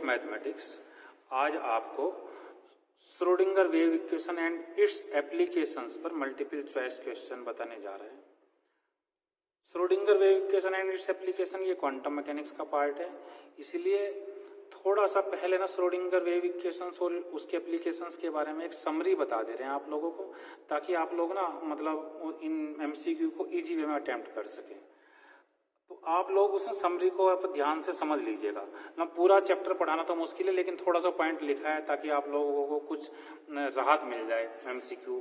Of mathematics. आज आपको Schrodinger wave equation and it's applications पर मल्टीपल चॉइस क्वेश्चन बताने जा रहे हैं। Schrodinger wave equation and its application ये क्वांटम मैकेनिक्स का पार्ट है, इसलिए थोड़ा सा पहले ना श्रोडिंगर वेव इक्वेशंस और उसके एप्लीकेशंस के बारे में एक समरी बता दे रहे हैं आप लोगों को, ताकि आप लोग ना मतलब इन एमसीक्यू को इजी वे में अटेम्प्ट कर सकें। तो आप लोग उस समरी को आप ध्यान से समझ लीजिएगा ना। पूरा चैप्टर पढ़ाना तो मुश्किल है, लेकिन थोड़ा सा पॉइंट लिखा है ताकि आप लोगों को कुछ राहत मिल जाए एमसीक्यू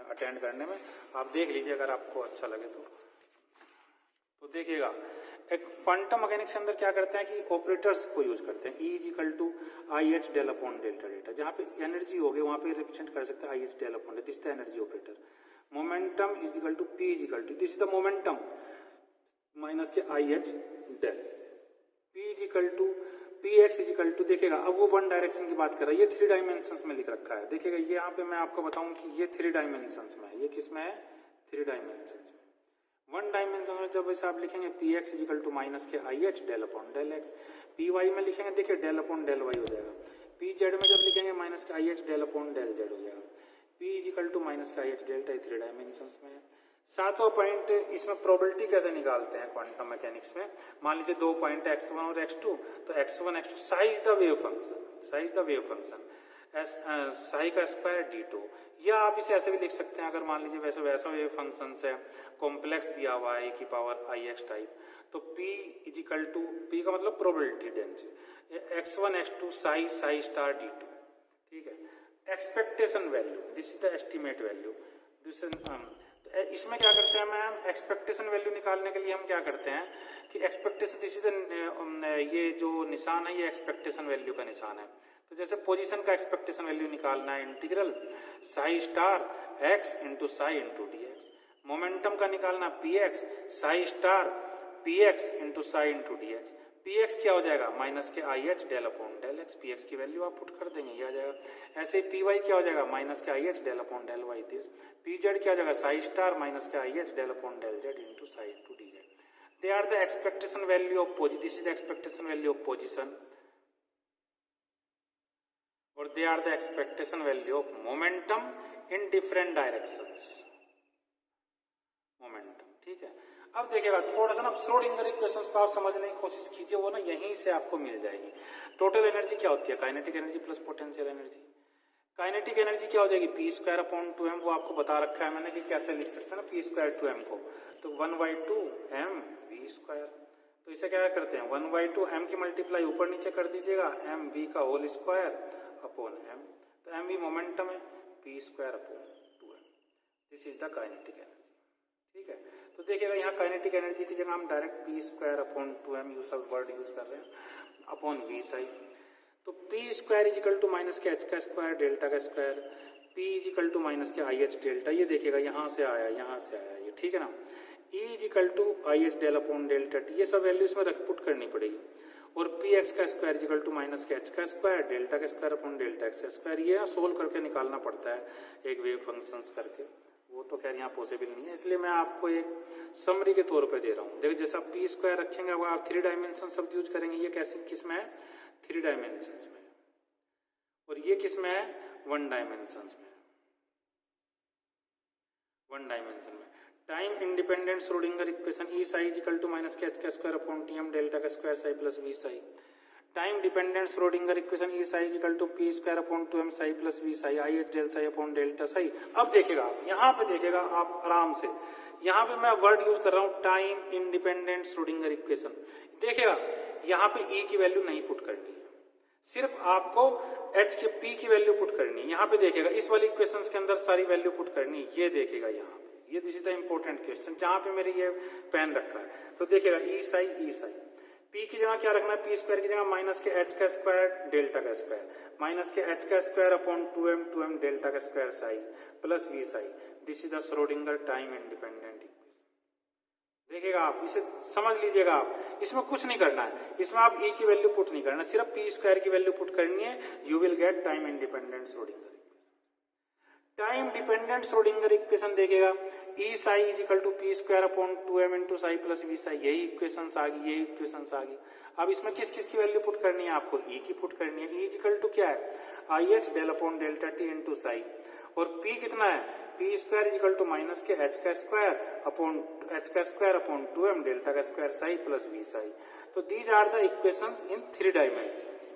अटेंड करने में। आप देख लीजिए अगर आपको अच्छा लगे तो देखिएगा। एक क्वांटम मैकेनिक्स के अंदर क्या करते हैं कि ऑपरेटर्स को यूज करते हैं। E equal to i H del upon delta data, जहाँ पे एनर्जी हो गई वहां पे रिप्रेजेंट कर सकते हैं I H del upon, this the energy operator. Momentum is equal to P is equal to, this is the momentum minus के I H del. P is equal to P X is equal to, देखिएगा अब वो one direction की बात कर रहा है, ये 3 डायमेंशंस में लिख रखा है। देखिएगा ये यहाँ पे मैं आपको बताऊं कि ये 3 डायमेंशंस में है। ये किस में है? 3 डायमेंशंस में। वन डायमेंशन में जब ऐसे आप लिखेंगे P X is equal to minus के I H del upon del x, P Y में लिखेंगे देखिए डेल अपॉन डेल वाई हो जाएगा। पी जेड में जब लिखेंगे माइनस के I H del upon del z हो जाएगा। पी इजिकल टू माइनस के आई एच डेल्टा, 3 डायमेंशन में है। 7वां पॉइंट, इसमें प्रोबेबिलिटी कैसे निकालते हैं क्वांटम मैकेनिक्स में। मान लीजिए 2 पॉइंट x1 और x2, तो x1 x2 size the wave function psi का स्क्वायर d2, या आप इसे ऐसे भी लिख सकते हैं। अगर मान लीजिए वैसा वेव फंक्शन है, कॉम्प्लेक्स दिया हुआ है की पावर आई एक्स टाइप, तो p इजिकल टू, p का मतलब probability density, x1 x2 Sai star d2, ठीक है। Expectation value, this is the estimate value. इसमें क्या करते हैं मैम, एक्सपेक्टेशन वैल्यू निकालने के लिए हम क्या करते हैं कि एक्सपेक्टेशन, दिस इज द, ये जो निशान है ये एक्सपेक्टेशन वैल्यू का निशान है। तो जैसे पोजीशन का एक्सपेक्टेशन वैल्यू निकालना है, integral psi star x into psi into d x. Momentum का निकालना p x psi star p x into psi into d x. P x क्या हो जाएगा? माइनस के I H del upon del x. P x की value आप put कर देंगे, ये आ जाएगा। ऐसे पी वाई क्या हो जाएगा? माइनस के I H del upon del y this. P z क्या हो जाएगा? साई स्टार माइनस के I H del upon del z into psi into d z. They are the expectation value of position, this is the expectation value of position, और they are the expectation value of momentum in different directions, momentum, ठीक है। अब देखिएगा थोड़ा सा ना Schrodinger equations को आप समझने की कोशिश कीजिए, वो ना यहीं से आपको मिल जाएगी। टोटल एनर्जी क्या होती है? Kinetic energy plus potential energy. Kinetic energy क्या हो जाएगी? पी स्क्वायर अपॉन 2m, वो आपको बता रखा है मैंने कि कैसे लिख सकते हैं ना पी स्क्वायर 2m को, तो 1/2m v स्क्वायर। तो इसे क्या करते हैं, 1/2m की मल्टीप्लाई ऊपर नीचे कर दीजिएगा, m v का होल स्क्वायर अपॉन m, तो m भी मोमेंटम है, p square upon 2m, this is the kinetic energy, ठीक है। तो देखिएगा यहाँ काइनेटिक एनर्जी की जगह हम direct p square upon 2m use word use कर रहे हैं अपॉन v साई। तो p square is equal to minus के h का स्क्वायर डेल्टा का square, p is equal to minus के आई एच डेल्टा, ये देखिएगा यहाँ से आया ये, ठीक है ना। e is equal to i H del upon delta t, ये सब वैल्यू इसमें पुट करनी पड़ेगी। और पी एक्स का स्क्वायर इक्वल टू माइनस के एच का स्क्वायर डेल्टा का स्क्वायर अपॉन डेल्टा एक्स का स्क्वायर, ये सोल्व करके निकालना पड़ता है एक वेव फंक्शंस करके, वो तो खैर यहाँ पॉसिबल नहीं है, इसलिए मैं आपको एक समरी के तौर पे दे रहा हूँ। देखिए जैसे आप पी स्क्वायर रखेंगे वो आप 3 डायमेंशन शब्द यूज करेंगे, ये कैसे किस में है? 3 डायमेंशन में, और ये किस में है? 1 डायमेंशन में, 1 डायमेंशन में। Time independent Schrodinger equation E psi is equal to minus के एच का square upon T M delta का square psi plus we psi. Time dependent Schrodinger equation E psi is equal to P square upon 2m psi plus we psi I H del psi upon delta psi. अब देखिएगा आप यहाँ पे, देखिएगा आप आराम से, यहाँ पे मैं वर्ड यूज कर रहा हूँ टाइम इंडिपेंडेंट श्रोडिंगर इक्वेशन। देखिएगा यहाँ पे ई की वैल्यू नहीं पुट करनी है, सिर्फ आपको एच के पी की वैल्यू पुट करनी है। यहाँ पे देखिएगा इस वाली इक्वेशन के अंदर सारी वैल्यू पुट करनी है, ये देखिएगा यहाँ ये, this is the important question जहां पे मेरे ये पेन रखा है। तो देखिएगा ई साई पी की जगह क्या रखना है? पी स्क्वायर की जगह माइनस के एच का स्क्वायर डेल्टा का स्क्वायर, माइनस के एच का स्क्वायर अपॉन 2m डेल्टा का square psi plus we psi, this is the Schrodinger time independent equation. देखिएगा आप इसे समझ लीजिएगा, आप इसमें कुछ नहीं करना है, इसमें आप ई की वैल्यू पुट नहीं करना, सिर्फ पी स्क्वायर की वैल्यू पुट करनी है, you will get time independent Schrodinger. Time dependent Schrodinger equation देखेगा E psi is equal to P square upon 2m into psi plus we psi, यही इक्वेशन आ गई, यही इक्वेशन आ गई। अब इसमें किस किस की वैल्यू पुट करनी है आपको, ई की पुट करनी है। ई इज इक्वल टू क्या है, I H del upon delta T into psi, और पी कितना है, P square is equal to minus के एच का स्क्वायर अपॉन 2m डेल्टा का square psi plus we psi. तो these are the equations in 3 dimensions.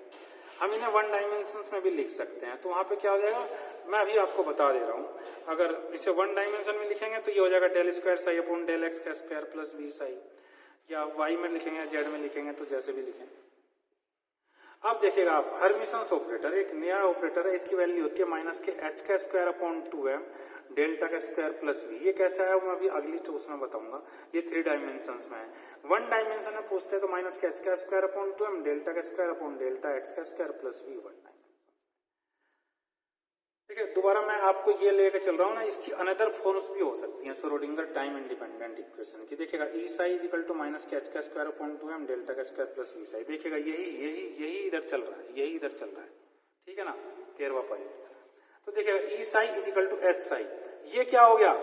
हम इन्हें 1 dimension में भी लिख सकते हैं, तो वहां पे क्या हो जाएगा, मैं अभी आपको बता दे रहा हूं। अगर इसे 1 डायमेंशन में लिखेंगे तो ये हो जाएगा del square psi upon del x का स्क्वायर प्लस वी साई, या वाई में लिखेंगे जेड में लिखेंगे, तो जैसे भी लिखें। अब देखिएगा आप, हर्मिसन्स ऑपरेटर एक नया ऑपरेटर है, इसकी वैल्यू होती है माइनस के एच का स्क्वायर अपॉन 2m डेल्टा का स्क्वायर प्लस वी। ये कैसा है मैं अभी अगली उसमें बताऊंगा। ये 3 डायमेंशन में है। 1 डायमेंशन में पूछते हैं तो माइनस के एच का स्क्वायर अपॉन 2m डेल्टा का स्क्वायर अपॉन डेल्टा एक्स का स्क्वायर प्लस वी 1 डायमेंशन। ठीक है, दोबारा मैं आपको ये लेके चल रहा हूँ ना, इसकी अनदर फॉर्म्स भी हो सकती हैं श्रोडिंगर टाइम इंडिपेंडेंट इक्वेशन की। देखिएगा E psi is equal to minus के एच का स्क्वायर अपॉन 2m डेल्टा का स्क्वायर प्लस वी साई। देखिएगा यही इधर चल रहा है, यही इधर चल रहा है। ठीक है ना, 13वां पॉइंट। तो देखिएगा E psi is equal to H psi, ये क्या हो गया,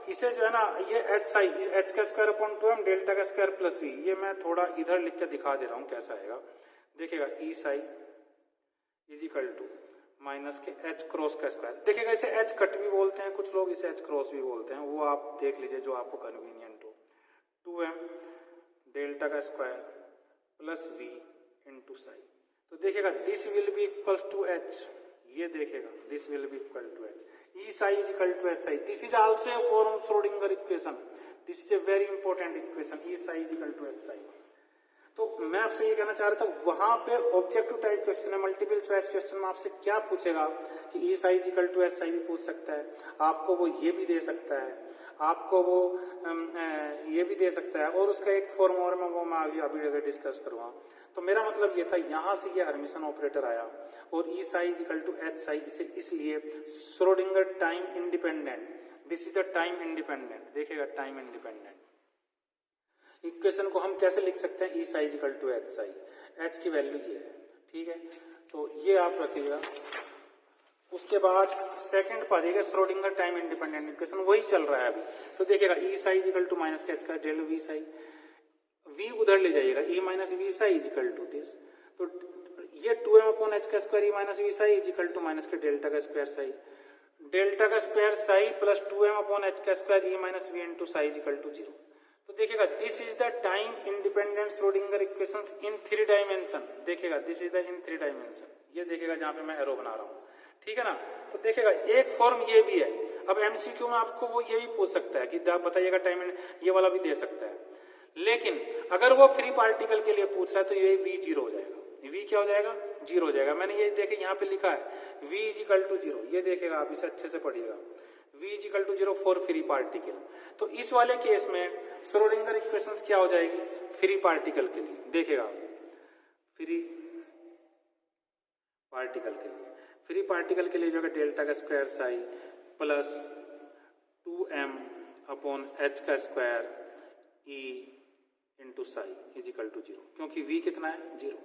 इसे जो है ना, ये एच साई एच का स्क्वायर अपॉन 2m डेल्टा का स्क्वायर प्लस वी, ये मैं थोड़ा इधर लिख के दिखा दे रहा हूँ कैसा आएगा। देखिएगा E psi is equal to minus के एच क्रॉस का स्क्वायर। देखिएगा इसे एच कट भी बोलते हैं कुछ लोग, इसे एच क्रॉस भी बोलते हैं, वो आप देख लीजिए जो आपको कन्वीनियंट हो। 2m डेल्टा का square plus v into psi. तो देखिएगा this will be equal to h, ये देखिएगा this will be equal to h. E psi is equal to H psi, this is also a form of Schrodinger equation, this is a very important equation, E psi is equal to H psi. तो मैं आपसे ये कहना चाह रहा था, वहां पे ऑब्जेक्टिव टाइप क्वेश्चन है, मल्टीपल चॉइस क्वेश्चन में आपसे क्या पूछेगा कि E psi is equal to H psi भी पूछ सकता है, आपको वो ये भी दे सकता है, आपको वो ये भी दे सकता है, और उसका एक फॉर्म और मैं वो मैं अभी डिस्कस करूंगा। तो मेरा मतलब ये था, यहां से ये हर्मिसन ऑपरेटर आया, और E psi is equal to H psi, इसे इसलिए Schrodinger time independent, this is the time independent. देखिएगा टाइम इंडिपेंडेंट इक्वेशन को हम कैसे लिख सकते हैं, E psi is equal to H psi, H की वैल्यू ये है। ठीक है, तो ये आप रखिएगा। उसके बाद सेकंड पा देगा श्रोडिंगर टाइम इंडिपेंडेंट इक्वेशन, वही चल रहा है अभी। तो देखिएगा E psi is equal to minus के एच का डेल वी साई, वी उधर ले जाइएगा, E minus V psi is equal to this. तो ये 2m अपॉन एच का square E minus V psi is equal to minus K delta का square psi, delta का square psi plus 2m upon H का square E minus V into psi is equal to 0। तो देखिएगा this is the time independent Schrodinger equations in 3 dimension. देखिएगा this is the in 3 dimension, ये देखिएगा जहां पे मैं एरो बना रहा हूं। ठीक है ना, तो देखिएगा एक फॉर्म ये भी है। अब एमसीक्यू में आपको वो ये भी पूछ सकता है कि बताइएगा टाइम, ये वाला भी दे सकता है, लेकिन अगर वो फ्री पार्टिकल के लिए पूछ रहा है तो ये v 0 हो जाएगा। v क्या हो जाएगा, 0 हो जाएगा। मैंने ये देखे यहाँ पे लिखा है v इज इक्वल टू 0, ये देखेगा आप, इसे अच्छे से पढ़िएगा, v is equal to 0 for free particle. तो इस वाले केस में श्रोडिंगर इक्वेशंस क्या हो जाएगी, फ्री पार्टिकल के लिए। देखिएगा फ्री पार्टिकल के लिए, फ्री पार्टिकल के लिए जो है डेल्टा का square psi plus 2m upon H का square E into psi is equal to 0, क्योंकि v कितना है 0,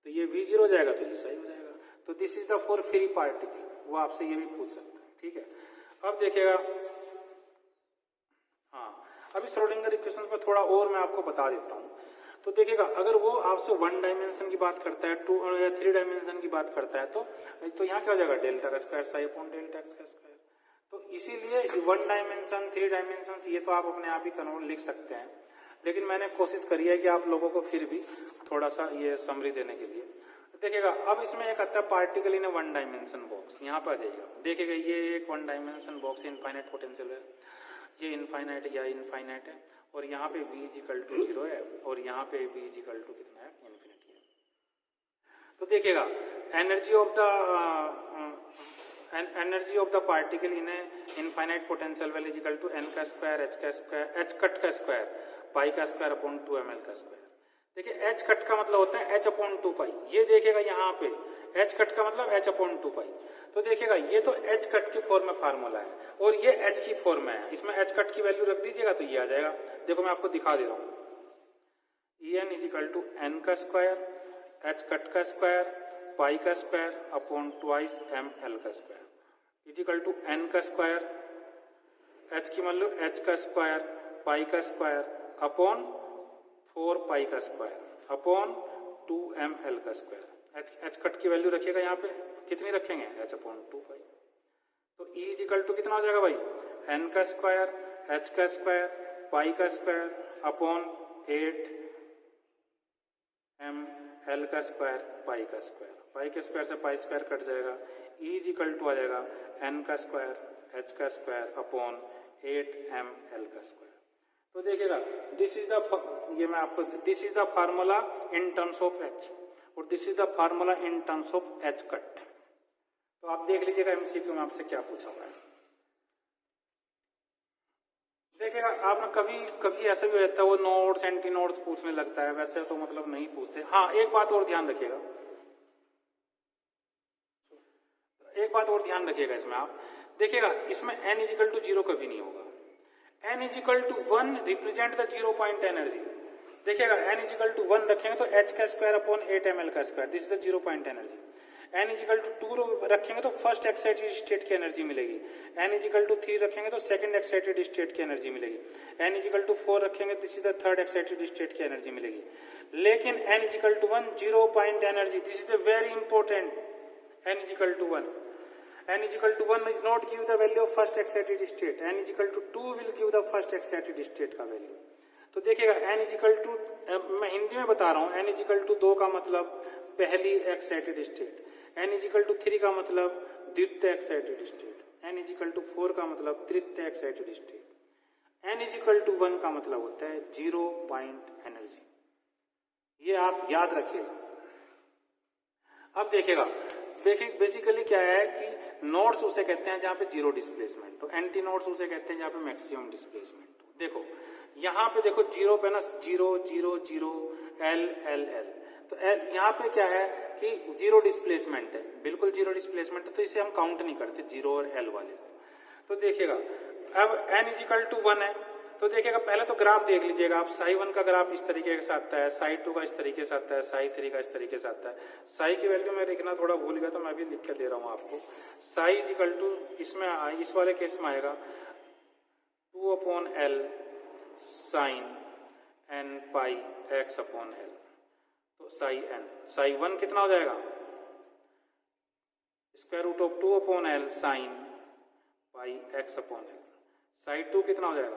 तो ये v 0 हो जाएगा तो ये साई हो जाएगा। तो this is the for free particle, वो आपसे ये भी पूछ सकता है। ठीक है, अब देखिएगा, हाँ अभी श्रोडिंगर इक्वेशन पर थोड़ा और मैं आपको बता देता हूँ। तो देखिएगा अगर वो आपसे 1 डायमेंशन की बात करता है, 2 या 3 डायमेंशन की बात करता है, तो यहाँ क्या हो जाएगा, डेल्टा का square psi upon delta x का स्क्वायर। तो इसीलिए 1 डायमेंशन 3 डायमेंशन ये तो आप अपने आप ही कन्वर्ट लिख सकते हैं, लेकिन मैंने कोशिश करी है कि आप लोगों को फिर भी थोड़ा सा ये समरी देने के लिए। देखिएगा अब इसमें एक आता है पार्टिकल इन 1 डायमेंशन बॉक्स, यहाँ पर आ जाइएगा। देखिएगा ये एक 1 डायमेंशन बॉक्स इनफाइनाइट पोटेंशियल है, ये इनफाइनाइट या इनफाइनाइट है, और यहाँ पे v इज इक्वल टू 0 है, और यहाँ पे v इज इक्वल टू कितना है, इन्फिनिटी है। तो देखिएगा energy of the particle in infinite potential well is equal to n का स्क्वायर h का स्क्वायर h कट का स्क्वायर पाई का स्क्वायर अपॉन 2ml का स्क्वायर। देखिए h कट का मतलब होता है h अपॉन 2 पाई, ये देखिएगा यहाँ पे h कट का मतलब h अपॉन 2 पाई। तो देखिएगा ये तो h कट की फॉर्म में फार्मूला है, और ये h की फॉर्म में है, इसमें h कट की वैल्यू रख दीजिएगा तो ये आ जाएगा। देखो मैं आपको दिखा दे रहा हूँ, En is equal to n का स्क्वायर h कट का स्क्वायर पाई का स्क्वायर अपॉन ट्वाइस ml का स्क्वायर। इजिकल टू एन का स्क्वायर, एच की मान लो एच का स्क्वायर पाई का स्क्वायर अपॉन 4 पाई का स्क्वायर अपॉन 2ml का स्क्वायर। एच कट की वैल्यू रखिएगा यहाँ पे, कितनी रखेंगे, एच अपॉन 2 पाई। तो ई इजिकल टू कितना हो जाएगा भाई, एन का स्क्वायर एच का स्क्वायर पाई का स्क्वायर अपॉन 8ml का स्क्वायर पाई का स्क्वायर। पाई के स्क्वायर से पाई स्क्वायर कट जाएगा, ई इजिकल टू आ जाएगा एन का स्क्वायर एच का स्क्वायर अपॉन 8ml का स्क्वायर। तो देखिएगा दिस इज द, ये मैं आपको, this is the formula in terms of H और this is the formula in terms of H cut. तो आप देख लीजिएगा एमसीक्यू में आपसे क्या पूछा हुआ है। देखिएगा आपने कभी कभी ऐसा भी रहता है वो नोट्स एंटी नोट्स पूछने लगता है, वैसे तो मतलब नहीं पूछते। हाँ एक बात और ध्यान रखिएगा, एक बात और ध्यान रखिएगा इसमें, आप देखिएगा इसमें n इजिकल टू 0 कभी नहीं होगा। n equal to 1 represent the 0 point energy. देखिएगा n इजिकल टू 1 रखेंगे तो h का स्क्वायर अपॉन 8ml का square, this is the 0 point energy. n equal to 2 रखेंगे तो फर्स्ट एक्साइटेड स्टेट की एनर्जी मिलेगी। n इजिकल टू 3 रखेंगे तो सेकंड एक्साइटेड स्टेट की एनर्जी मिलेगी। n इजिकल टू 4 रखेंगे this is the third excited state की एनर्जी मिलेगी। लेकिन n equal to 1 0 point energy, this is the very important. n equal to 1, n equal to 1 is not give the value of first excited state, n equal to 2 will give the first excited state का value. तो देखिएगा n equal to, मैं हिंदी में बता रहा हूं, n equal to 2 का मतलब पहली excited state, n equal to 3 का मतलब द्वितीय excited state, n equal to 4 का मतलब तृतीय excited state, n equal to 1 का मतलब होता है 0 पॉइंट एनर्जी। ये आप याद रखिएगा। अब देखिएगा बेसिकली क्या है कि नोड्स उसे कहते हैं जहां पे जीरो डिस्प्लेसमेंट, तो एंटी नोड्स उसे कहते हैं जहां पे मैक्सिमम डिस्प्लेसमेंट। देखो यहाँ पे देखो जीरो पे ना 0 0 0 L L L, तो यहाँ पे क्या है कि जीरो डिस्प्लेसमेंट है, बिल्कुल जीरो डिस्प्लेसमेंट है, तो इसे हम काउंट नहीं करते जीरो और L वाले को। तो देखिएगा अब n इजिकल टू 1 है, तो देखिएगा पहले तो ग्राफ देख लीजिएगा आप, साई 1 का ग्राफ इस तरीके से आता है, साई 2 का इस तरीके से आता है, साई 3 का इस तरीके से आता है। साई की वैल्यू मैं लिखना थोड़ा भूल गया तो मैं भी लिख के दे रहा हूँ आपको। साई इजिकल टू इसमें इस वाले केस में आएगा 2 upon L sine n pi x upon L, तो साई n, साई 1 कितना हो जाएगा, square root of 2 upon L sine pi x upon L। Psi 2 कितना हो जाएगा,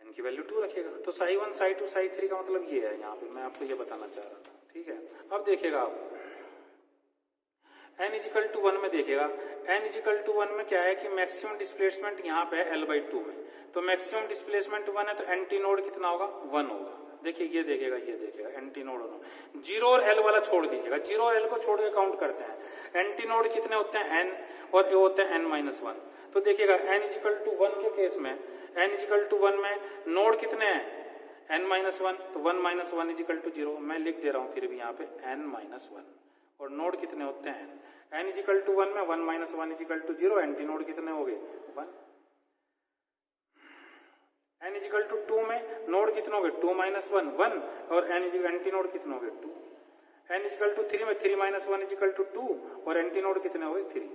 n की वैल्यू 2 रखिएगा। तो साई 1 साई 2 साई 3 का मतलब ये है, यहाँ पे मैं आपको ये बताना चाह रहा था। ठीक है, अब देखिएगा आप n इजिकल टू 1 में देखिएगा, n इजिकल टू 1 में क्या है कि मैक्सिमम डिस्प्लेसमेंट यहाँ पे है L/2 में, तो मैक्सिमम डिस्प्लेसमेंट 1 है तो एंटी नोड कितना होगा, 1 होगा। देखिए ये देखिएगा एंटी नोड होगा, 0 और L वाला छोड़ दीजिएगा, 0 और L को छोड़ के काउंट करते हैं। एंटी नोड कितने होते हैं, n, और ये होते हैं n-1। तो देखिएगा n इजिकल टू 1 के केस में, n इजिकल टू 1 में नोड कितने हैं, n-1, तो 1 - 1 इजिकल टू 0, मैं लिख दे रहा हूं फिर भी यहाँ पे n-1, और नोड कितने होते हैं, n इजिकल टू 1 में 1 - 1 इजिकल टू 0, एंटी नोड कितने हो गए, 1। n इजिकल टू 2 में नोड कितने हो गए, 2 - 1 1, और एंटी नोड कितने हो गए, 2। n इजिकल टू 3 में 3 - 1 इजिकल टू 2, और एंटी नोड कितने हो गए, 3।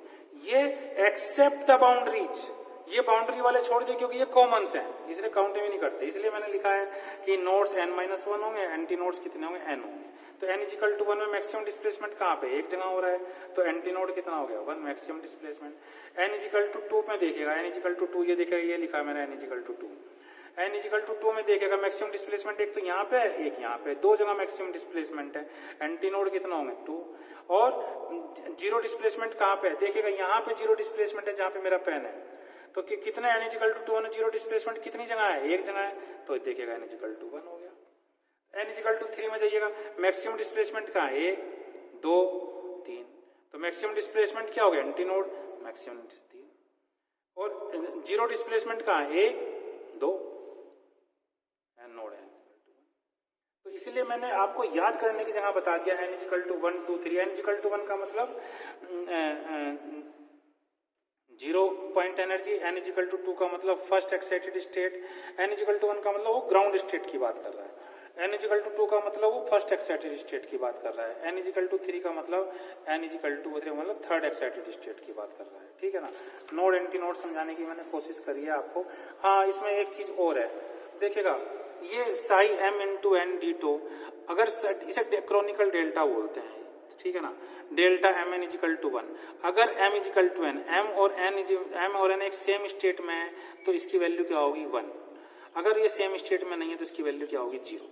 ये एक्सेप्ट द बाउंड्रीज, ये बाउंड्री वाले छोड़ दिए क्योंकि ये कॉमन्स हैं, इसलिए काउंट भी नहीं करते, इसलिए मैंने लिखा है कि नोड्स n-1 होंगे, एंटी नोड्स कितने होंगे, n होंगे। तो n इजिकल टू 1 में मैक्सिमम डिस्प्लेसमेंट कहाँ पे, एक जगह हो रहा है, तो एंटी नोड कितना हो गया, 1 maximum displacement. n equal to 2 में देखिएगा, n इजिकल टू 2 ये देखिएगा, ये लिखा है मैंने n equal to 2। n equal to 2 में देखिएगा मैक्सिमम डिस्प्लेसमेंट एक तो यहाँ पे है, एक यहाँ पे, दो जगह मैक्सिमम डिस्प्लेसमेंट है, एंटी नोड कितना होंगे, 2। और जीरो डिस्प्लेसमेंट कहाँ पे है, देखिएगा यहाँ पे जीरो डिस्प्लेसमेंट है जहाँ पे मेरा पेन है, तो कितना n equal to 2 zero displacement कितनी जगह है, एक जगह है, तो देखिएगा n इजिकल टू 1 हो गया। n इजिकल टू 3 में जाइएगा, मैक्सिमम डिस्प्लेसमेंट कहाँ है, 1 2 3, तो मैक्सिमम डिस्प्लेसमेंट क्या हो गया, एंटी नोड मैक्सिमम 3, और जीरो डिस्प्लेसमेंट कहाँ है, 1 2, n नोड है। तो इसलिए मैंने आपको याद करने की जगह बता दिया, n equal to 1 2 3। n equal to 1 का मतलब 0 point energy, n equal to 2 का मतलब first excited state, n equal to 1 का मतलब वो ग्राउंड स्टेट की बात कर रहा है, n इजिकल टू 2 का मतलब वो फर्स्ट एक्साइटेड स्टेट की बात कर रहा है, n इजिकल टू 3 का मतलब n इजिकल टू मतलब थर्ड एक्साइटेड स्टेट की बात कर रहा है, ठीक है ना। नोड एंटी नोड समझाने की मैंने कोशिश करी है आपको। हाँ, इसमें एक चीज और है, देखिएगा ये psi m into n d tau, अगर इसे क्रॉनिकल डेल्टा बोलते हैं, ठीक है ना, delta m n equal to 1, अगर m equal to n, m और n एक सेम स्टेट में है तो इसकी वैल्यू क्या होगी 1, अगर ये सेम स्टेट में नहीं है तो इसकी वैल्यू क्या होगी 0।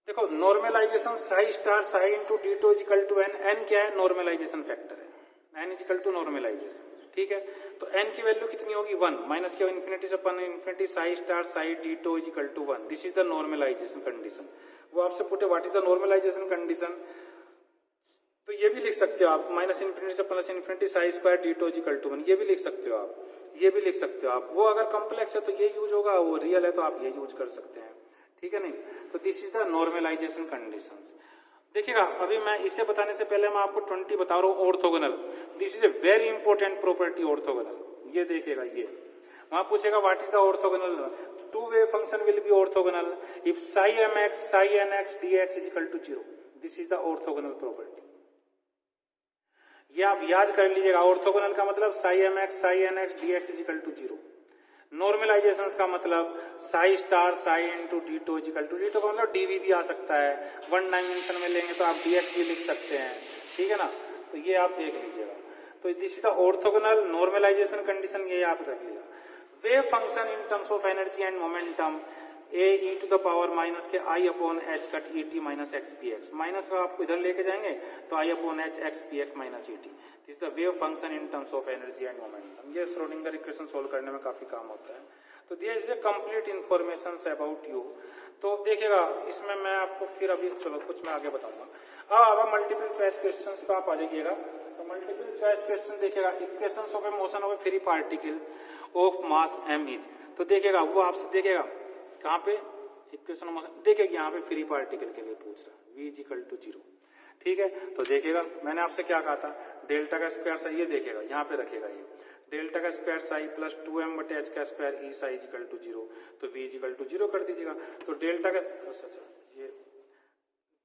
देखो normalization psi star psi into d tau is equal to n क्या है, नॉर्मलाइजेशन फैक्टर है, n इजिकल टू नॉर्मलाइजेशन, ठीक है। तो n की वैल्यू कितनी होगी 1, माइनस क्या इन्फिनिटी से अपन infinity psi star psi D tau is equal to 1, this is the normalization condition. वो आपसे पूछे what is the normalization condition, तो ये भी लिख सकते हो आप, माइनस इन्फिनिटी से plus infinity psi square D tau is equal to 1, ये भी लिख सकते हो आप, ये भी लिख सकते हो आप। वो अगर कॉम्प्लेक्स है तो ये यूज होगा, वो रियल है तो आप ये यूज कर सकते हैं, ठीक है नहीं। तो this is the normalization conditions. देखिएगा अभी मैं इसे बताने से पहले मैं आपको 20 बता रहा हूँ orthogonal, this is a very important property orthogonal. ये देखिएगा, ये वहां पूछेगा what is the orthogonal, two wave function will be orthogonal if psi M x psi N x D x is equal to 0, this is the orthogonal property. ये आप याद कर लीजिएगा, ऑर्थोगोनल का मतलब psi M x psi N x D x is equal to 0, normalization का मतलब psi star psi into d tau is equal to, d tau का मतलब डीवी भी आ सकता है, 1 डायमेंशन में लेंगे तो आप डीएक्स भी लिख सकते हैं, ठीक है ना। तो ये आप देख लीजिएगा, तो this is the orthogonal normalization condition, ये आप रख लिया। Wave function in terms of energy and momentum A E to the power minus के I upon H cut E T minus X P X, minus का आपको इधर लेके जाएंगे तो I upon H X P X minus E T, this the wave function in terms of energy and momentum. ये Schrodinger equation solve करने में काफी काम होता है। तो this is A complete information about you. तो देखिएगा इसमें मैं आपको फिर अभी चलो कुछ मैं आगे बताऊंगा। अब मल्टीपल चॉइस क्वेश्चन पे आप आ जाइएगा। तो मल्टीपल चॉइस क्वेश्चन देखिएगा, equation of A motion of A free particle of mass m is, तो देखिएगा वो आपसे देखिएगा कहाँ पे इक्वेशन ऑफ मोशन, देखिएगा यहाँ पे फ्री पार्टिकल के लिए पूछ रहा है v इजिकल टू 0, ठीक है। तो देखिएगा मैंने आपसे क्या कहा था, डेल्टा का स्क्वायर साई, ये देखिएगा यहाँ पे रखेगा, ये डेल्टा का स्क्वायर साई प्लस 2m बटे h का square e psi equal to 0, तो v इजिकल टू 0 कर दीजिएगा। तो डेल्टा का ये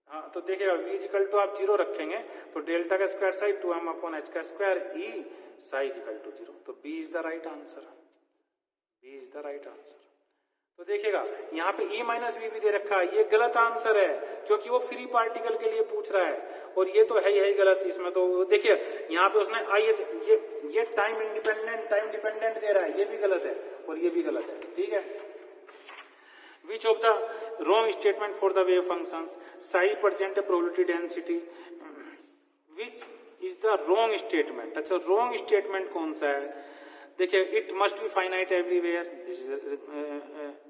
हाँ, तो देखिएगा v इजिकल टू आप 0 रखेंगे तो डेल्टा का square psi 2m upon h का square e psi equal to 0, तो b is the right answer, b is the right answer. तो देखिएगा यहाँ पे e माइनस वी भी दे रखा है, ये गलत आंसर है क्योंकि वो फ्री पार्टिकल के लिए पूछ रहा है और ये तो है ही गलत इसमें। तो देखिए यहाँ पे उसने आई ये टाइम इंडिपेंडेंट टाइम डिपेंडेंट दे रहा है, ये भी गलत है और ये भी गलत है, ठीक है। Which of the wrong statement for the wave functions, psi present a probability density, which is the wrong statement. अच्छा रॉन्ग स्टेटमेंट कौन सा है, देखिए it must be finite everywhere, this is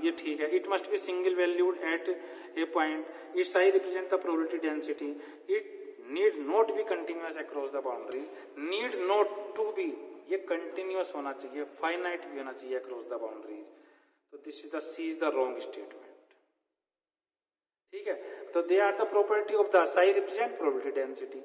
ये ठीक है। It must be single valued at a point, it psi represent the probability density, it need not be continuous across the boundary, need not to be, ये continuous होना चाहिए, finite भी होना चाहिए across the boundary. तो this is the c is the wrong statement, ठीक है। तो they are the property of the psi represent probability density,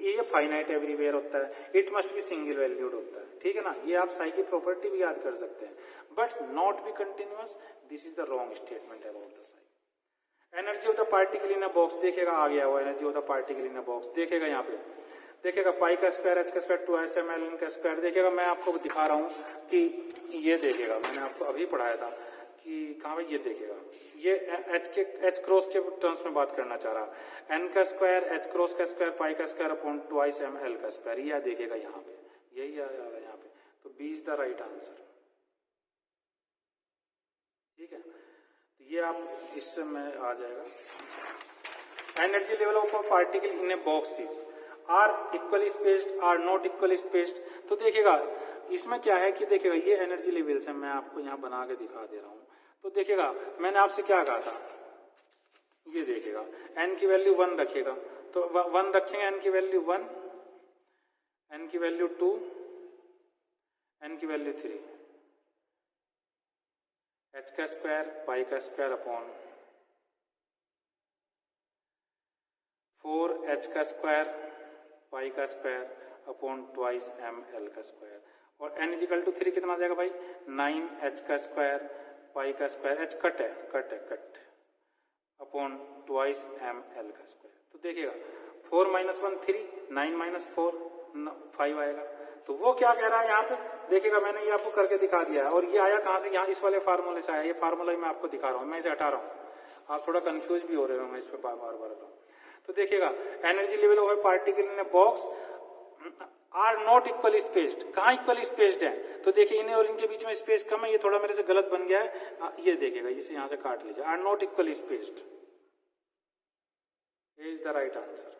ये फाइनाइट एवरीवेयर होता है, it must be single valued होता है, ठीक है ना। ये आप साई की प्रॉपर्टी भी याद कर सकते हैं, but not be continuous, this is the wrong statement about the Sai. Energy of the particle in a box, देखिएगा आ गया हुआ energy of the particle in a box, देखिएगा यहाँ पे देखिएगा पाई का स्क्वायर एच का स्क्वायर 2s का स्क्वायर, देखिएगा मैं आपको दिखा रहा हूँ कि ये देखिएगा मैंने आपको अभी पढ़ाया था कि कहाँ पे, ये देखिएगा ये एच क्रॉस के टर्म्स में बात करना चाह रहा, एन का स्क्वायर एच क्रॉस का स्क्वायर पाई का स्क्वायर अपॉन 2s का स्क्वायर, ये देखिएगा यहाँ पे यही आ रहा है यहाँ पे, तो b is the right answer, ठीक है। तो ये आप इससे में आ जाएगा। Energy level of a particle in a box is are equally spaced or not equally spaced, तो देखिएगा इसमें क्या है कि देखिएगा ये एनर्जी लेवल्स है, मैं आपको यहाँ बना के दिखा दे रहा हूँ। तो देखिएगा मैंने आपसे क्या कहा था, ये देखिएगा n की वैल्यू 1 रखिएगा, तो 1 रखेंगे, n की वैल्यू 1, n की वैल्यू 2, n की वैल्यू 3, h का स्क्वायर पाई का स्क्वायर अपॉन 4h का स्क्वायर पाई का स्क्वायर अपॉन 2m l का स्क्वायर, और n इजिकल टू 3 कितना आ जाएगा भाई, 9h का स्क्वायर पाई का स्क्वायर, h कट है अपॉन ट्वाइस एम एल का स्क्वायर। तो देखिएगा 4 - 1 3, 9 - 4 5 आएगा। तो वो क्या कह रहा है यहाँ पे देखिएगा, मैंने ये आपको करके दिखा दिया है। और ये आया कहाँ से, यहाँ इस वाले फार्मूले से आया। ये फार्मूला ही मैं आपको दिखा रहा हूँ, मैं इसे हटा रहा हूँ, आप थोड़ा कंफ्यूज भी हो रहे होंगे इस पे बार बार। तो देखिएगा energy level of a particle in a box are not equal spaced. कहाँ इक्वल स्पेस्ड है, तो देखिए इन्हें और इनके बीच में स्पेस कम है, ये थोड़ा मेरे से गलत बन गया है, ये देखिएगा इसे यहाँ से काट लीजिए। Are not equal spaced is the right answer.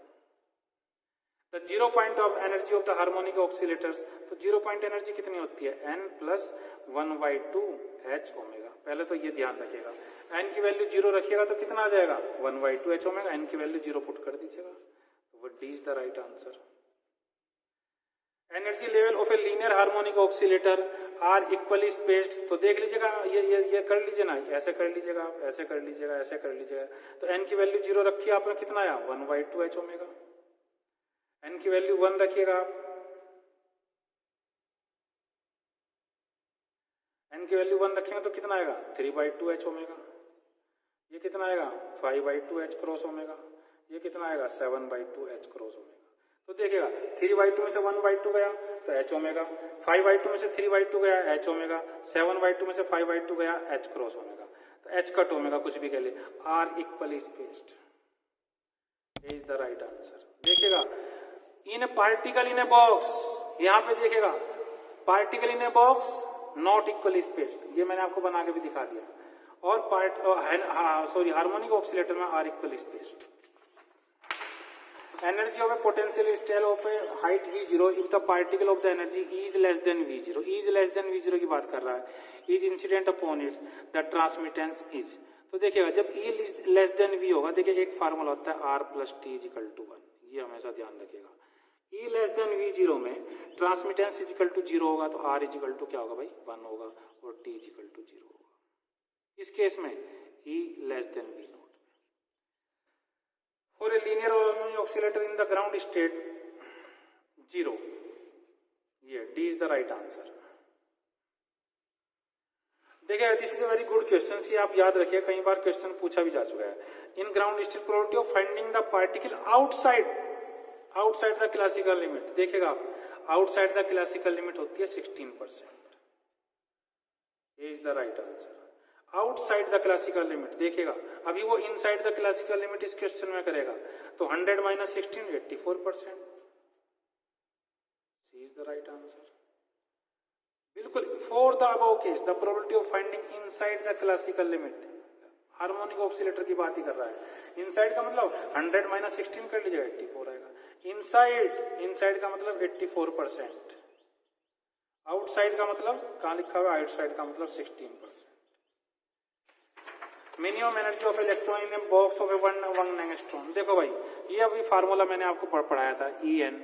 The 0 point of energy of the harmonic oscillators, तो 0 पॉइंट एनर्जी कितनी होती है, n + 1/2 h ओमेगा। पहले तो ये ध्यान रखिएगा, n की वैल्यू 0 रखिएगा तो कितना आ जाएगा 1/2 h ओमेगा, n की वैल्यू 0 पुट कर दीजिएगा, तो वो d is the right answer. Energy level of a linear harmonic oscillator are equally spaced, तो देख लीजिएगा ये कर लीजिए ना, ऐसे कर लीजिएगा आप, ऐसे कर लीजिएगा, ऐसे कर लीजिएगा। तो n की वैल्यू 0 रखिए आपने, कितना आया 1/2 h ओमेगा। n की वैल्यू 1 रखिएगा आप, n की वैल्यू 1 रखेंगे तो कितना आएगा 3/2 h ओमेगा। ये कितना आएगा 5/2 h क्रॉस ओमेगा। ये कितना आएगा 7/2 h क्रॉस ओमेगा। तो देखिएगा 3/2 में से 1/2 गया तो h ओमेगा, 5/2 में से 3/2 गया h ओमेगा, 7/2 में से 5/2 गया h क्रॉस ओमेगा। तो h कट ओमेगा कुछ भी कह ले, are equally spaced is the right answer. देखिएगा in A particle in a box, यहां पे देखिएगा particle in a box not equally spaced, ये मैंने आपको बना के भी दिखा दिया। और हार्मोनिक ऑक्सीलेटर में are equally spaced. Energy of a potential step of a height v0 if the particle of the energy is less than v0, is less than v0 की बात कर रहा है, is incident upon it the transmittance is. तो देखिएगा जब ई less then v होगा, देखिए एक फार्मूला होता है r + t = 1, ये हमेशा ध्यान रखिएगा। ई लेस देन v0 में ट्रांसमिटेंस = 0 होगा तो r = क्या होगा भाई 1 होगा और t = 0 होगा। इस केस में E less than v0। For a linear harmonic oscillator in the ground state 0, ये D is the right answer. देखिए this is a very good question, ये आप याद रखिए, कई बार क्वेश्चन पूछा भी जा चुका है। In ground state probability of finding the particle outside the classical limit, देखिएगा आप आउटसाइड द क्लासिकल लिमिट होती है 16%, is the right answer. Outside the classical limit, देखिएगा अभी वो इनसाइड द क्लासिकल लिमिट इस क्वेश्चन में करेगा, तो 100 - 16 84%, सी इज द राइट आंसर। बिल्कुल for the above case the probability of finding inside the classical limit, harmonic oscillator की बात ही कर रहा है। इनसाइड का मतलब 100 - 16 कर लीजिएगा 84 आएगा। इनसाइड का मतलब 84%, आउटसाइड का मतलब कहां लिखा हुआ है, आउटसाइड का मतलब 16%। Minimum energy of electron in a box of A 1 angstrom, देखो भाई ये अभी फार्मूला मैंने आपको पढ़ाया था, En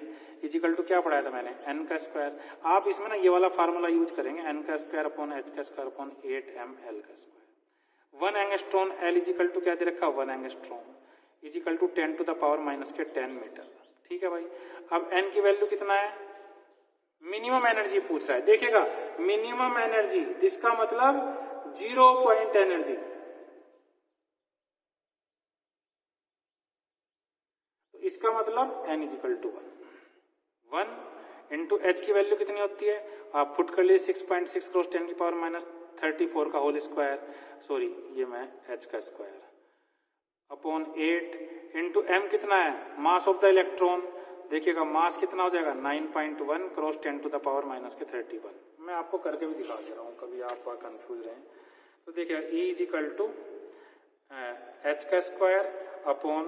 = क्या पढ़ाया था मैंने, n का स्क्वायर। आप इसमें ना ये वाला फार्मूला यूज करेंगे, n का स्क्वायर अपॉन h का स्क्वायर अपॉन 8ml का स्क्वायर। 1 एंगस्ट्रॉम L = क्या दे रखा, 1 एंगस्ट्रॉम = 10⁻⁻10 मीटर। ठीक है भाई, अब n की वैल्यू कितना है, मिनिमम एनर्जी पूछ रहा है। देखिएगा मिनिमम एनर्जी, जिसका मतलब 0 पॉइंट एनर्जी, तो इसका मतलब n = 1 इंटू h की वैल्यू कितनी होती है, आप पुट कर लिए 6.6 × 10⁻34 का होल स्क्वायर, सॉरी ये मैं h का स्क्वायर अपॉन 8 इंटू m कितना है, मास ऑफ द इलेक्ट्रॉन। देखिएगा मास कितना हो जाएगा 9.1 × 10⁻31। मैं आपको करके भी दिखा दे रहा हूँ, कभी आप कंफ्यूज रहे। तो देखिएगा E = h का स्क्वायर अपॉन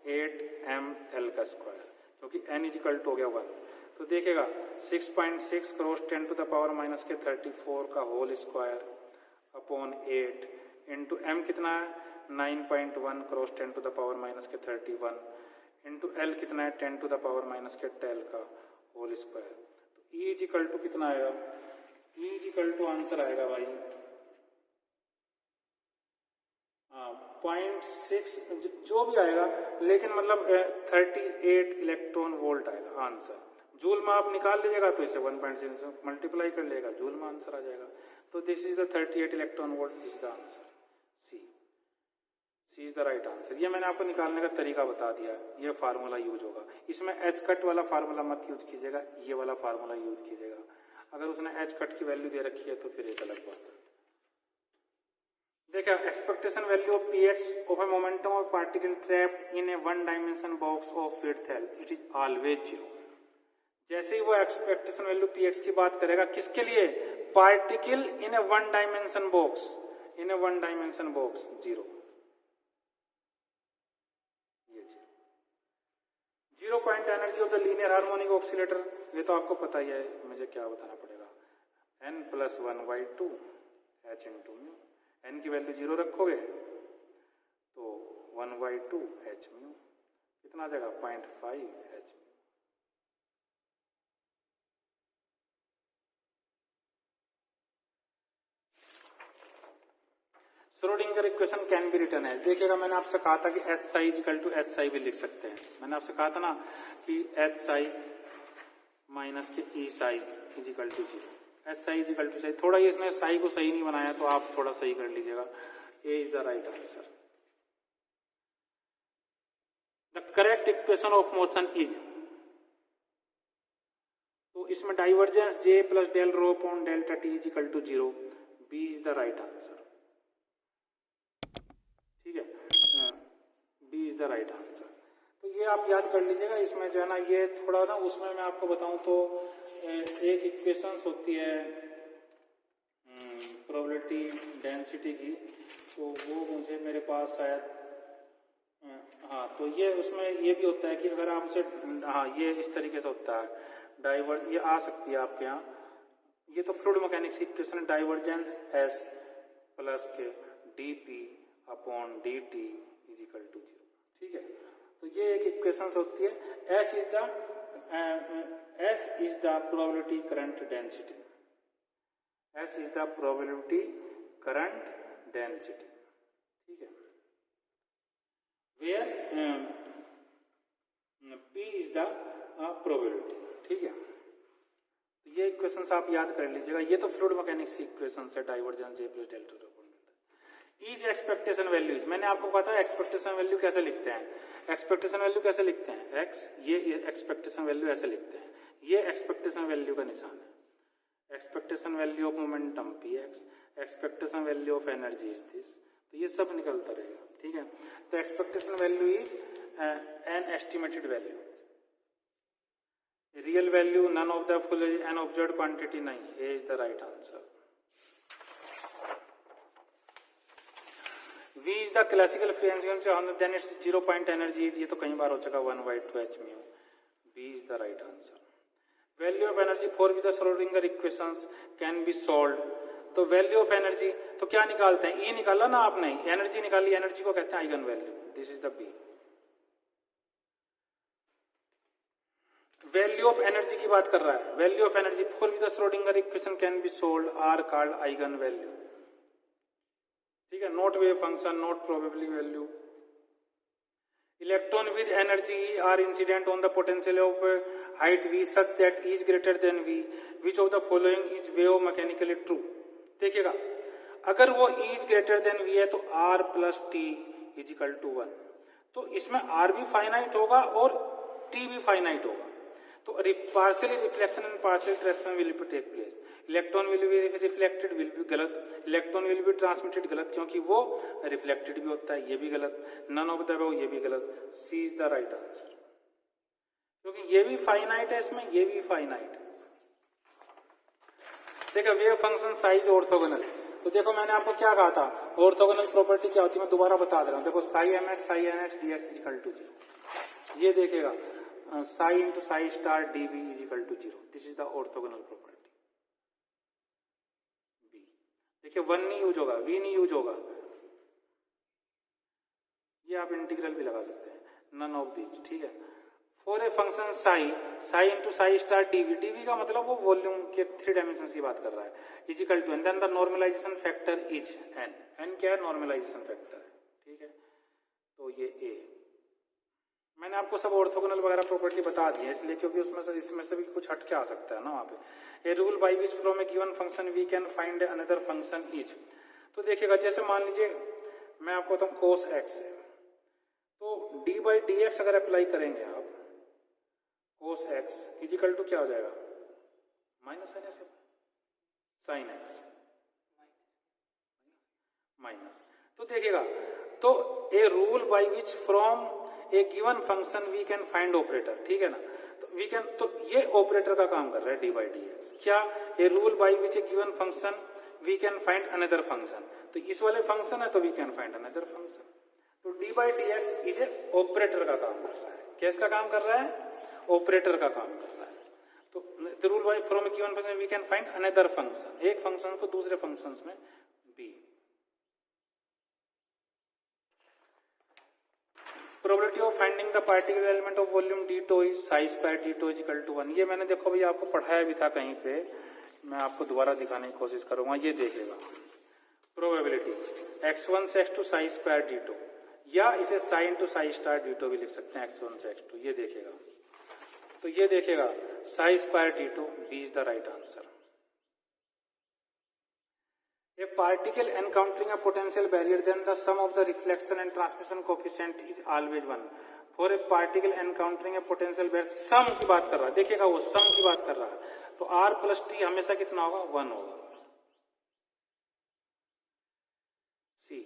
8ml का स्क्वायर, क्योंकि n = हो गया 1। तो देखिएगा 6.6 × 10⁻34 का whole square upon 8 into m कितना है 9.1 × 10⁻31 इंटू l कितना है 10⁻10 का होल स्क्वायर। तो E = कितना आएगा, E = आंसर आएगा भाई 0.6 जो भी आएगा, लेकिन मतलब 38 इलेक्ट्रॉन वोल्ट आएगा आंसर। जूल में आप निकाल लीजिएगा तो इसे 1.6 से मल्टीप्लाई कर लेगा, जूल में आंसर आ जाएगा। तो this is the 38 electron volt, this is the answer, C C is the right answer. ये मैंने आपको निकालने का तरीका बता दिया, ये फार्मूला यूज होगा। इसमें एच कट वाला फार्मूला मत यूज कीजिएगा, ये वाला फार्मूला यूज कीजिएगा। अगर उसने एच कट की वैल्यू दे रखी है तो फिर एक अलग बात है। देखिए, expectation value of px of A momentum of particle trapped in A one dimension box of width L, it is always 0। जैसे ही वो एक्सपेक्टेशन वैल्यू px की बात करेगा, किसके लिए? Particle in A one dimension box, in A one dimension box, 0। ये 0 point energy of the linear harmonic oscillator, ये तो आपको पता ही है, मुझे क्या बताना पड़ेगा। n+1/2 h into mu, n की वैल्यू 0 रखोगे तो 1/2 h म्यू, कितना आ जाएगा? 0.5 h mu. Schrodinger equation can be written as, देखिएगा मैंने आपसे कहा था कि H psi equal to H psi भी लिख सकते हैं। मैंने आपसे कहा था ना कि H psi minus K E psi is equal to 0, H psi is equal to psi. थोड़ा ये इसने साई को सही नहीं बनाया तो आप थोड़ा सही कर लीजिएगा। A is the right answer. The correct equation of motion is, तो इसमें divergence J plus del rho upon delta T is equal to 0, B is the right answer. ठीक है, B is the right answer. तो ये आप याद कर लीजिएगा। इसमें जो है ना, ये थोड़ा ना, उसमें मैं आपको बताऊं तो एक इक्वेशंस होती है प्रोबेबिलिटी डेंसिटी की, तो वो मुझे मेरे पास शायद, हाँ, तो ये उसमें ये भी होता है कि अगर आप उसे, हाँ, ये इस तरीके से होता है डाइवर्ज, ये आ सकती है आपके यहाँ। ये तो fluid mechanics equation, divergence S plus K D P upon D T is equal to 0। ठीक है, तो ये एक इक्वेशन होती है। S is the probability current density, S is the probability current density. ठीक है, where P is the probability. ठीक है, तो ये इक्वेशंस आप याद कर लीजिएगा। ये तो फ्लूइड मैकेनिक्स इक्वेशंस है, divergence A plus delta upon is expectation values. मैंने आपको कहा था एक्सपेक्टेशन वैल्यू कैसे लिखते हैं। एक्सपेक्टेशन वैल्यू कैसे लिखते हैं? एक्स, ये एक्सपेक्टेशन वैल्यू ऐसे लिखते हैं, ये एक्सपेक्टेशन वैल्यू का निशान है। Expectation value of momentum P X, expectation value of energy is this, तो ये सब निकलता रहेगा। ठीक है, तो expectation value is an estimated value, real value none of the full an observed quantity नहीं। A is the right answer. V is the classical frequency then its 0 point energy is, ये तो कई बार हो चुका, 1/2 h mu. B is the right answer. Value of energy for which the Schrodinger equations can be solved, तो value of energy तो क्या निकालते हैं? E निकाला ना आपने, एनर्जी निकाली, एनर्जी को कहते हैं eigen value. This is the B। Value of energy की बात कर रहा है, value of energy for which the Schrodinger equation can be solved are called eigen value. ठीक है, not wave function, not probably value. Electron with energy are incident on the potential of height v such that E is greater than v, which of the following is wave mechanically true. देखिएगा, अगर वो E is greater than v है तो r plus T is equal to 1, तो इसमें r भी finite होगा और t भी फाइनाइट होगा। तो partially reflection and partial transfer will take place. Electron will be reflected, will be गलत। इलेक्ट्रॉन विल बी ट्रांसमिटेड, गलत, क्योंकि वो रिफ्लेक्टेड भी होता है, ये भी गलत। नन ऑफ द अबव, ये भी गलत। सी इज द राइट आंसर, क्योंकि ये भी फाइनाइट है इसमें, ये भी फाइनाइट है। देखो, वेव फंक्शन साइज ऑर्थोगोनल, तो देखो मैंने आपको क्या कहा था, ऑर्थोगोनल प्रॉपर्टी क्या होती है, मैं दोबारा बता दे रहा हूँ। देखो, psi M x psi N x D x is equal to 0। ये देखेगा, psi into psi star D V is equal to 0। This is the orthogonal property. B, देखिए 1 नहीं यूज होगा, v नहीं यूज होगा, ये आप इंटीग्रल भी लगा सकते हैं, नन ऑफ दीज। ठीक है, for a function psi, psi into psi star DV, DV का मतलब वो वॉल्यूम के 3 डायमेंशन की बात कर रहा है, is equal to N, then the normalization factor is N. N क्या है? नॉर्मलाइजेशन फैक्टर है। ठीक है, तो ये ए, मैंने आपको सब ऑर्थोगोनल वगैरह प्रॉपर्टी बता दी है, इसलिए क्योंकि इसमें से भी कुछ हट के आ सकता है ना वहाँ पे। A rule by which from a given function we can find another function is, तो देखिएगा, जैसे मान लीजिए मैं आपको बताऊं कोस एक्स है, तो डी बाई डी एक्स अगर अप्लाई करेंगे आप, कोस एक्स इजिकल टू क्या हो जाएगा, माइनस है ना साइन एक्स माइनस। तो देखिएगा, तो a rule by which from a given function we can find operator, ठीक है ना, तो वी कैन, तो ये ऑपरेटर का काम कर रहा है डी बाई डी एक्स। क्या, a rule by which a given function we can find another function, तो इस वाले फंक्शन है तो we can find another function. तो d by d x is a operator का काम कर रहा है। किसका काम कर रहा है, ऑपरेटर का काम कर रहा है। तो the rule by from a given function we can find another function, एक फंक्शन को दूसरे फंक्शन में B. Probability of finding the particular element of volume d2 is psi square d2 is equal to 1। ये मैंने देखो भैया आपको पढ़ाया भी था कहीं पे, मैं आपको दोबारा दिखाने की कोशिश करूंगा। ये देखिएगा प्रोबेबिलिटी x1 से x2 psi square d2, या इसे psi into psi star d2 भी लिख सकते हैं, x1 से x2। ये देखिएगा, तो ये देखिएगा psi square d2 b is the right answer। A particle encountering a potential barrier, then the sum of the reflection and transmission coefficient is always 1। For a particle encountering a potential barrier, sum की बात कर रहा है, देखिएगा वो sum की बात कर रहा है, तो r प्लस t हमेशा कितना होगा, 1 होगा। C,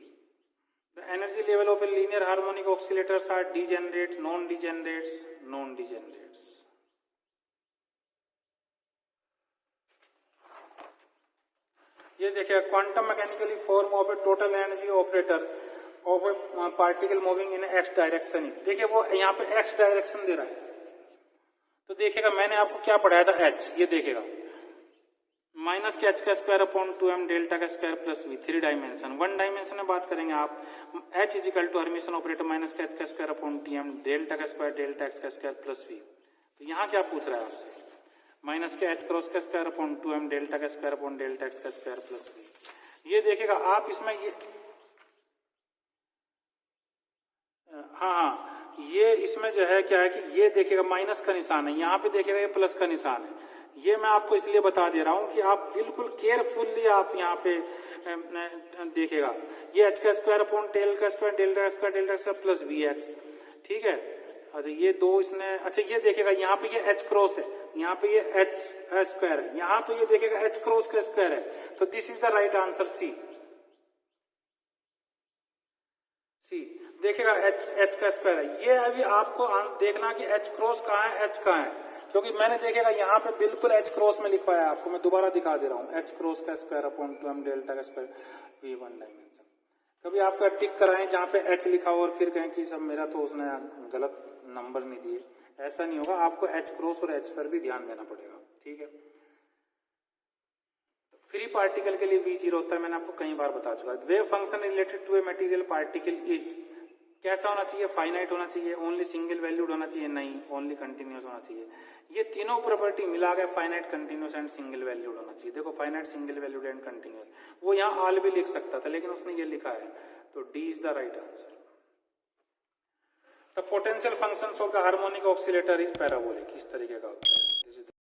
the energy level of a linear harmonic oscillators are degenerate, non-degenerates, non-degenerates। ये देखिए quantum mechanically form of A total energy operator of a particle moving in x direction. देखिए वो यहाँ पे एक्स डायरेक्शन दे रहा है, तो देखिएगा मैंने आपको क्या पढ़ाया था एच, ये देखिएगा माइनस के एच का स्क्वायर अपॉन 2m डेल्टा का square plus V, 3 dimension. 1 dimension में बात करेंगे आप, H is equal to Hermitian operator minus के एच का स्क्वायर अपॉन टीएम डेल्टा का स्क्वायर डेल्टा एक्स का स्क्वायर प्लस वी। तो यहाँ क्या पूछ रहा है आपसे, माइनस के एच क्रॉस का स्क्वायर अपॉन 2m डेल्टा का स्क्वायर अपॉन डेल्टा एक्स का स्क्वायर प्लस वी। ये देखिएगा आप इसमें ये हाँ ये इसमें जो है क्या है कि ये देखिएगा माइनस का निशान है, यहाँ पे देखिएगा ये प्लस का निशान है। ये मैं आपको इसलिए बता दे रहा हूं कि आप बिल्कुल केयरफुल्ली आप यहाँ पे देखिएगा, ये एच का स्क्वायर अपॉन टेल का स्क्वायर डेल्टा का square delta square plus V X, ठीक है। अच्छा ये दो इसने, अच्छा ये देखिएगा यहाँ पे ये एच क्रॉस है, यहाँ पे ये एच स्क्वायर है, यहाँ पे ये देखिएगा एच क्रॉस का स्क्वायर है, तो this is the right answer C. C देखिएगा एच का स्क्वायर है। ये अभी आपको देखना कि एच क्रॉस कहाँ है, एच कहाँ है, क्योंकि मैंने देखिएगा यहाँ पे बिल्कुल एच क्रॉस में लिखवाया आपको, मैं दोबारा दिखा दे रहा हूँ, एच क्रॉस का स्क्वायर अपॉन 2m डेल्टा का स्क्वायर वी 1 डायमेंशन। कभी आपका टिक कराएं जहाँ पे एच लिखा हो और फिर कहें कि सब मेरा तो उसने गलत नंबर नहीं दिए, ऐसा नहीं होगा। आपको एच क्रॉस और एच पर भी ध्यान देना पड़ेगा, ठीक है। फ्री पार्टिकल के लिए वी 0 होता है, मैंने आपको कई बार बता चुका है। Wave function related to a material particle is कैसा होना चाहिए, फाइनाइट होना चाहिए, ओनली सिंगल वैल्यूड होना चाहिए, नहीं ओनली कंटिन्यूअस होना चाहिए। ये तीनों प्रॉपर्टी मिला के finite, continuous and single valued होना चाहिए। देखो finite, single valued and continuous, वो यहाँ ऑल भी लिख सकता था लेकिन उसने ये लिखा है, तो D is the right answer. The potential functions of the harmonic oscillator is parabolic, इस तरीके का होता है।